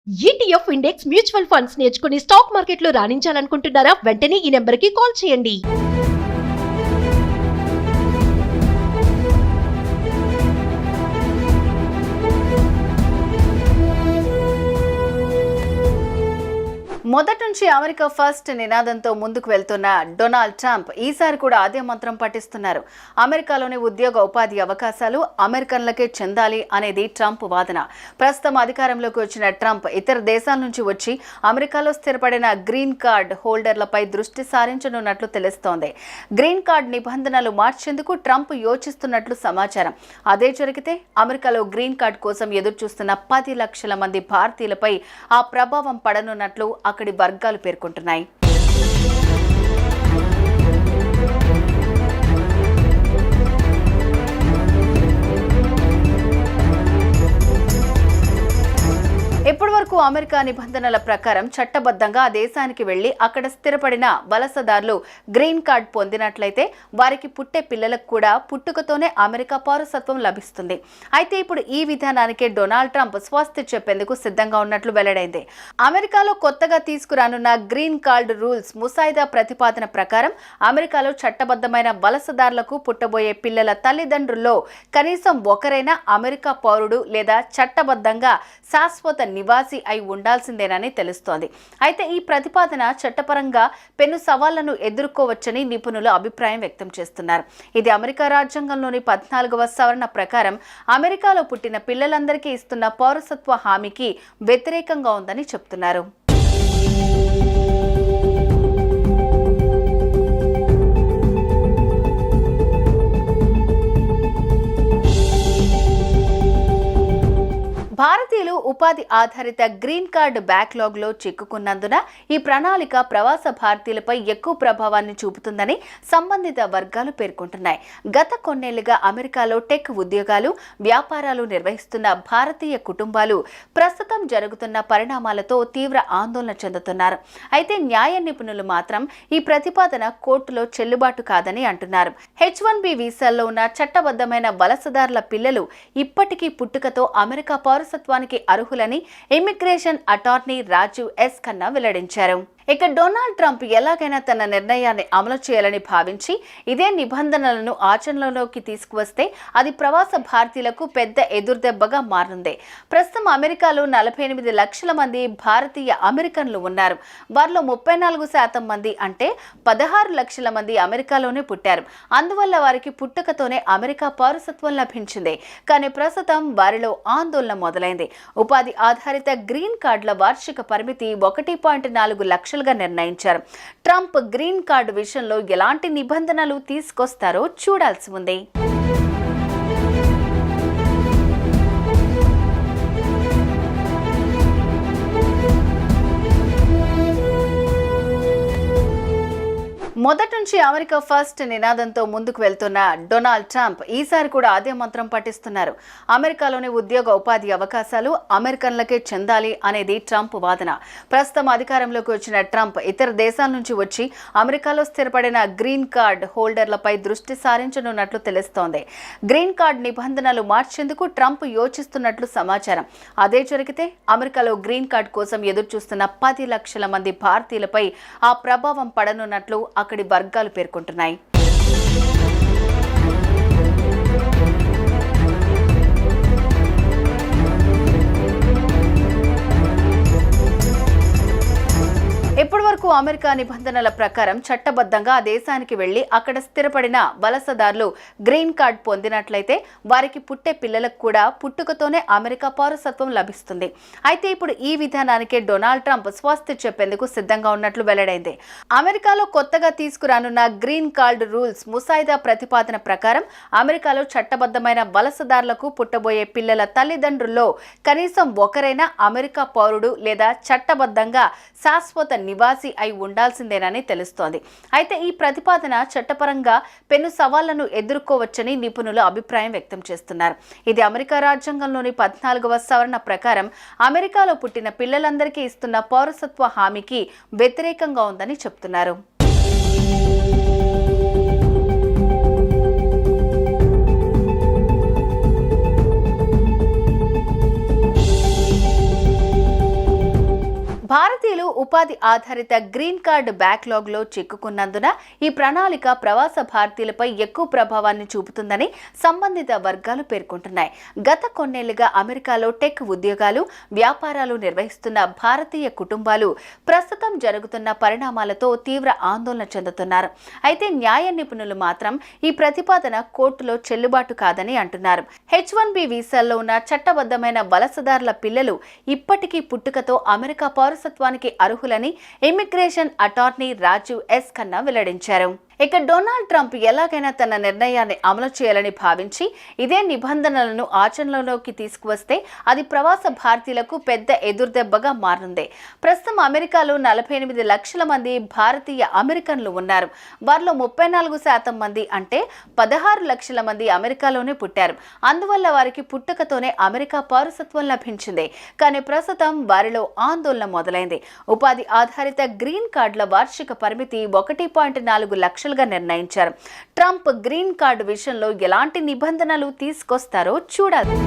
ETF index mutual funds నేర్చుకుని stock మార్కెట్లో రాణించాలనుకుంటున్నారా? వెంటనే ఈ నెంబర్కి కాల్ చేయండి. మొదటి నుంచి అమెరికా ఫస్ట్ నినాదంతో ముందుకు వెళ్తున్న డొనాల్డ్ ట్రంప్ ఈసారి కూడా అదే మంత్రం పఠిస్తున్నారు. అమెరికాలోని ఉద్యోగ ఉపాధి అవకాశాలు అమెరికన్లకే చెందాలి అనేది ట్రంప్ వాదన. ప్రస్తుతం అధికారంలోకి వచ్చిన ట్రంప్ ఇతర దేశాల నుంచి వచ్చి అమెరికాలో స్థిరపడిన గ్రీన్ కార్డ్ హోల్డర్లపై దృష్టి సారించనున్నట్లు తెలుస్తోంది. గ్రీన్ కార్డ్ నిబంధనలు మార్చేందుకు ట్రంప్ యోచిస్తున్నట్లు సమాచారం. అదే జరిగితే అమెరికాలో గ్రీన్ కార్డ్ కోసం ఎదురుచూస్తున్న 10 లక్షల మంది భారతీయులపై ఆ ప్రభావం పడనున్నట్లు అక్కడి వర్గాలు పేర్కొంటున్నాయి. ఇప్పటి వరకు అమెరికా నిబంధనల ప్రకారం చట్టబద్ధంగా ఆ దేశానికి వెళ్లి అక్కడ స్థిరపడిన వలసదారులు గ్రీన్ కార్డ్ పొందినట్లయితే వారికి పుట్టే పిల్లలకు కూడా పుట్టుకతోనే అమెరికా పౌరసత్వం లభిస్తుంది. అయితే ఇప్పుడు ఈ విధానానికే డొనాల్డ్ ట్రంప్ స్వస్తి చెప్పేందుకు సిద్ధంగా ఉన్నట్లు వెల్లడైంది. అమెరికాలో కొత్తగా తీసుకురానున్న గ్రీన్ కార్డ్ రూల్స్ ముసాయిదా ప్రతిపాదన ప్రకారం అమెరికాలో చట్టబద్ధమైన వలసదారులకు పుట్టబోయే పిల్లల తల్లిదండ్రుల్లో కనీసం ఒకరైనా అమెరికా పౌరుడు లేదా చట్టబద్ధంగా శాశ్వత నివాసి అయి ఉండాల్సిందేనని తెలుస్తోంది. అయితే ఈ ప్రతిపాదన చట్టపరంగా పెను సవాళ్లను ఎదుర్కోవచ్చని నిపుణులు అభిప్రాయం వ్యక్తం చేస్తున్నారు. ఇది అమెరికా రాజ్యాంగంలోని 14వ సవరణ ప్రకారం అమెరికాలో పుట్టిన పిల్లలందరికీ ఇస్తున్న పౌరసత్వ హామీకి వ్యతిరేకంగా ఉందని చెప్తున్నారు. భారతీయులు ఉపాధి ఆధారిత గ్రీన్ కార్డు బ్యాక్లాగ్లో చిక్కుకున్నందున ఈ ప్రణాళిక ప్రవాస భారతీయులపై ఎక్కువ ప్రభావాన్ని చూపుతుందని సంబంధిత వర్గాలు పేర్కొంటున్నాయి. గత కొన్నేళ్లుగా అమెరికాలో టెక్ ఉద్యోగాలు, వ్యాపారాలు నిర్వహిస్తున్న భారతీయ కుటుంబాలు ప్రస్తుతం జరుగుతున్న పరిణామాలతో తీవ్ర ఆందోళన చెందుతున్నారు. అయితే న్యాయ నిపుణులు మాత్రం ఈ ప్రతిపాదన కోర్టులో చెల్లుబాటు కాదని అంటున్నారు. H-1B వీసాల్లో ఉన్న చట్టబద్ధమైన వలసదారుల పిల్లలు ఇప్పటికీ పుట్టుకతో అమెరికా పౌరసత్వానికి అర్హులని immigration attorney Rajeev S Khanna వెల్లడించారు. ఇక డొనాల్డ్ ట్రంప్ ఎలాగైనా తన నిర్ణయాన్ని అమలు చేయాలని భావించి ఇదే నిబంధనలను ఆచరణలోకి తీసుకువస్తే అది ప్రవాస భారతీయులకు పెద్ద ఎదురుదెబ్బగా మారనుంది. ప్రస్తుతం అమెరికాలో 48 లక్షల మంది భారతీయ అమెరికన్లు ఉన్నారు. వారిలో 34% మంది అంటే 16 లక్షల మంది అమెరికాలోనే పుట్టారు. అందువల్ల వారికి పుట్టుకతోనే అమెరికా పౌరసత్వం లభించింది. కానీ ప్రస్తుతం వారిలో ఆందోళన మొదలైంది. ఉపాధి ఆధారిత గ్రీన్ కార్డుల వార్షిక పరిమితి 1.4 లక్షలుగా నిర్ణయించారు. ట్రంప్ గ్రీన్ కార్డు విషయంలో ఎలాంటి నిబంధనలు తీసుకొస్తారో చూడాల్సి ఉంది. మొదటి నుంచి అమెరికా ఫస్ట్ నినాదంతో ముందుకు వెళ్తున్న డొనాల్డ్ ట్రంప్ ఈసారి కూడా అదే మంత్రం పఠిస్తున్నారు. అమెరికాలోని ఉద్యోగ ఉపాధి అవకాశాలు అమెరికన్లకే చెందాలి అనేది ట్రంప్ వాదన. ప్రస్తుతం అధికారంలోకి వచ్చిన ట్రంప్ ఇతర దేశాల నుంచి వచ్చి అమెరికాలో స్థిరపడిన గ్రీన్ కార్డ్ హోల్డర్లపై దృష్టి సారించనున్నట్లు తెలుస్తోంది. గ్రీన్ కార్డ్ నిబంధనలు మార్చేందుకు ట్రంప్ యోచిస్తున్నట్లు సమాచారం. అదే జరిగితే అమెరికాలో గ్రీన్ కార్డ్ కోసం ఎదురుచూస్తున్న 10 లక్షల మంది భారతీయులపై ఆ ప్రభావం పడనున్నట్లు అక్కడి వర్గాలు పేర్కొంటున్నాయి. ఇప్పటి వరకు అమెరికా నిబంధనల ప్రకారం చట్టబద్ధంగా ఆ దేశానికి వెళ్లి అక్కడ స్థిరపడిన వలసదారులు గ్రీన్ కార్డ్ పొందినట్లయితే వారికి పుట్టే పిల్లలకు కూడా పుట్టుకతోనే అమెరికా పౌరసత్వం లభిస్తుంది. అయితే ఇప్పుడు ఈ విధానానికే డొనాల్డ్ ట్రంప్ స్వస్తి చెప్పేందుకు సిద్ధంగా ఉన్నట్లు వెల్లడైంది. అమెరికాలో కొత్తగా తీసుకురానున్న గ్రీన్ కార్డ్ రూల్స్ ముసాయిదా ప్రతిపాదన ప్రకారం అమెరికాలో చట్టబద్ధమైన వలసదారులకు పుట్టబోయే పిల్లల తల్లిదండ్రుల్లో కనీసం ఒకరైనా అమెరికా పౌరుడు లేదా చట్టబద్ధంగా శాశ్వత నివాసి అయి ఉండాల్సిందేనని తెలుస్తోంది. అయితే ఈ ప్రతిపాదన చట్టపరంగా పెను సవాళ్లను ఎదుర్కోవచ్చని నిపుణులు అభిప్రాయం వ్యక్తం చేస్తున్నారు. ఇది అమెరికా రాజ్యాంగంలోని 14వ సవరణ ప్రకారం అమెరికాలో పుట్టిన పిల్లలందరికీ ఇస్తున్న పౌరసత్వ హామీకి వ్యతిరేకంగా ఉందని చెప్తున్నారు. భారతీయులు ఉపాధి ఆధారిత గ్రీన్ కార్డు బ్యాక్లాగ్లో చిక్కుకున్నందున ఈ ప్రణాళిక ప్రవాస భారతీయులపై ఎక్కువ ప్రభావాన్ని చూపుతుందని సంబంధిత వర్గాలు పేర్కొంటున్నాయి. గత కొన్నేళ్లుగా అమెరికాలో టెక్ ఉద్యోగాలు, వ్యాపారాలు నిర్వహిస్తున్న భారతీయ కుటుంబాలు ప్రస్తుతం జరుగుతున్న పరిణామాలతో తీవ్ర ఆందోళన చెందుతున్నారు. అయితే న్యాయ నిపుణులు మాత్రం ఈ ప్రతిపాదన కోర్టులో చెల్లుబాటు కాదని అంటున్నారు. H-1B వీసాల్లో ఉన్న చట్టబద్ధమైన వలసదారుల పిల్లలు ఇప్పటికీ పుట్టుకతో అమెరికా పౌరసత్వానికి అర్హులని immigration attorney Rajeev S Khanna వెల్లడించారు. ఇక డొనాల్డ్ ట్రంప్ ఎలాగైనా తన నిర్ణయాన్ని అమలు చేయాలని భావించి ఇదే నిబంధనలను ఆచరణలోకి తీసుకువస్తే అది ప్రవాస భారతీయులకు పెద్ద ఎదురుదెబ్బగా మారనుంది. ప్రస్తుతం అమెరికాలో 48 లక్షల మంది భారతీయ అమెరికన్లు ఉన్నారు. వారిలో 34% మంది అంటే 16 లక్షల మంది అమెరికాలోనే పుట్టారు. అందువల్ల వారికి పుట్టుకతోనే అమెరికా పౌరసత్వం లభించింది. కానీ ప్రస్తుతం వారిలో ఆందోళన మొదలైంది. ఉపాధి ఆధారిత గ్రీన్ కార్డుల వార్షిక పరిమితి 1.4 లక్షలుగా నిర్ణయించారు. ట్రంప్ గ్రీన్ కార్డు విషయంలో ఎలాంటి నిబంధనలు తీసుకొస్తారో చూడాలి.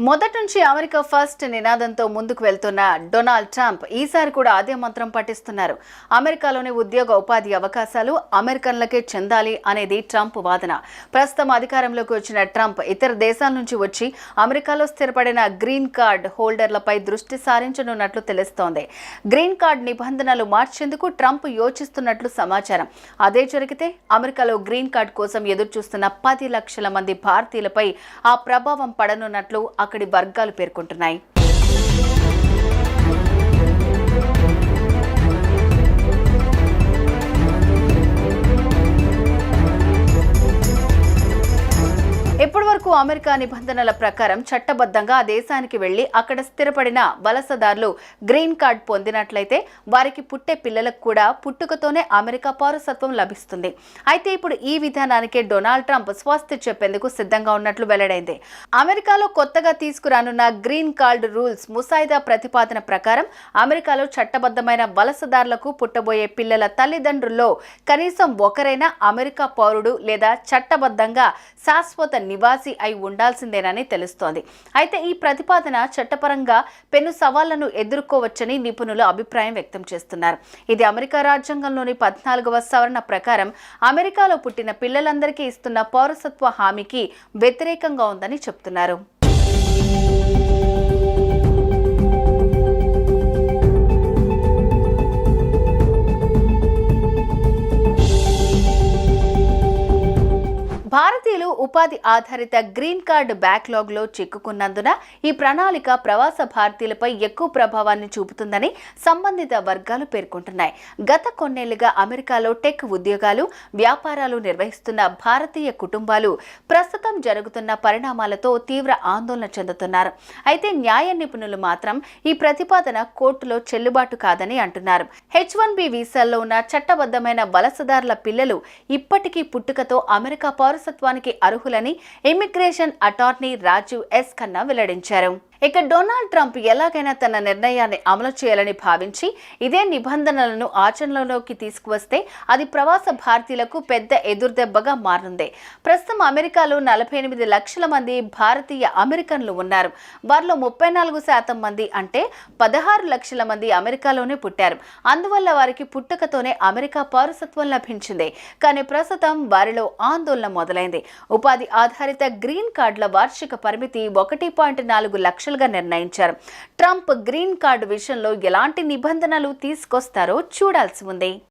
మొదటి నుంచి అమెరికా ఫస్ట్ నినాదంతో ముందుకు వెళ్తున్న డొనాల్డ్ ట్రంప్ ఈసారి కూడా అదే మంత్రం పఠిస్తున్నారు. అమెరికాలోని ఉద్యోగ ఉపాధి అవకాశాలు అమెరికన్లకే చెందాలి అనేది ట్రంప్ వాదన. ప్రస్తుతం అధికారంలోకి వచ్చిన ట్రంప్ ఇతర దేశాల నుంచి వచ్చి అమెరికాలో స్థిరపడిన గ్రీన్ కార్డ్ హోల్డర్లపై దృష్టి సారించనున్నట్లు తెలుస్తోంది. గ్రీన్ కార్డ్ నిబంధనలు మార్చేందుకు ట్రంప్ యోచిస్తున్నట్లు సమాచారం. అదే జరిగితే అమెరికాలో గ్రీన్ కార్డ్ కోసం ఎదురుచూస్తున్న 10 లక్షల మంది భారతీయులపై ఆ ప్రభావం పడనున్నట్లు అక్కడి వర్గాలు పేర్కొంటున్నాయి. ఇప్పటి వరకు అమెరికా నిబంధనల ప్రకారం చట్టబద్ధంగా ఆ దేశానికి వెళ్లి అక్కడ స్థిరపడిన వలసదారులు గ్రీన్ కార్డ్ పొందినట్లయితే వారికి పుట్టే పిల్లలకు కూడా పుట్టుకతోనే అమెరికా పౌరసత్వం లభిస్తుంది. అయితే ఇప్పుడు ఈ విధానానికి డొనాల్డ్ ట్రంప్ స్వస్తి చెప్పేందుకు సిద్ధంగా ఉన్నట్లు వెల్లడైంది. అమెరికాలో కొత్తగా తీసుకురానున్న గ్రీన్ కార్డ్ రూల్స్ ముసాయిదా ప్రతిపాదన ప్రకారం అమెరికాలో చట్టబద్ధమైన వలసదారులకు పుట్టబోయే పిల్లల తల్లిదండ్రుల్లో కనీసం ఒకరైనా అమెరికా పౌరుడు లేదా చట్టబద్ధంగా శాశ్వత నివాసి అయి ఉండాల్సిందేనని తెలుస్తోంది. అయితే ఈ ప్రతిపాదన చట్టపరంగా పెను సవాళ్లను ఎదుర్కోవచ్చని నిపుణులు అభిప్రాయం వ్యక్తం చేస్తున్నారు. ఇది అమెరికా రాజ్యాంగంలోని 14వ సవరణ ప్రకారం అమెరికాలో పుట్టిన పిల్లలందరికీ ఇస్తున్న పౌరసత్వ హామీకి వ్యతిరేకంగా ఉందని చెప్తున్నారు. భారతీయులు ఉపాధి ఆధారిత గ్రీన్ కార్డు బ్యాక్లాగ్లో చిక్కుకున్నందున ఈ ప్రణాళిక ప్రవాస భారతీయులపై ఎక్కువ ప్రభావాన్ని చూపుతుందని సంబంధిత వర్గాలు పేర్కొంటున్నాయి. గత కొన్నేళ్లుగా అమెరికాలో టెక్ ఉద్యోగాలు, వ్యాపారాలు నిర్వహిస్తున్న భారతీయ కుటుంబాలు ప్రస్తుతం జరుగుతున్న పరిణామాలతో తీవ్ర ఆందోళన చెందుతున్నారు. అయితే న్యాయ నిపుణులు మాత్రం ఈ ప్రతిపాదన కోర్టులో చెల్లుబాటు కాదని అంటున్నారు. H-1B వీసాల్లో ఉన్న చట్టబద్ధమైన వలసదారుల పిల్లలు ఇప్పటికీ పుట్టుకతో అమెరికా పౌరసత్వానికి అర్హులని immigration attorney Rajeev S Khanna వెల్లడించారు. ఇక డొనాల్డ్ ట్రంప్ ఎలాగైనా తన నిర్ణయాన్ని అమలు చేయాలని భావించి ఇదే నిబంధనలను ఆచరణలోకి తీసుకువస్తే అది ప్రవాస భారతీయులకు పెద్ద ఎదురుదెబ్బగా మారనుంది. ప్రస్తుతం అమెరికాలో 48 లక్షల మంది భారతీయ అమెరికన్లు ఉన్నారు. వారిలో 34% మంది అంటే 16 లక్షల మంది అమెరికాలోనే పుట్టారు. అందువల్ల వారికి పుట్టుకతోనే అమెరికా పౌరసత్వం లభించింది. కానీ ప్రస్తుతం వారిలో ఆందోళన మొదలైంది. ఉపాధి ఆధారిత గ్రీన్ కార్డుల వార్షిక పరిమితి 1.4 లక్షలుగా నిర్ణయించారు. ట్రంప్ గ్రీన్ కార్డు విషయంలో ఎలాంటి నిబంధనలు తీసుకొస్తారో చూడాల్సి ఉంది.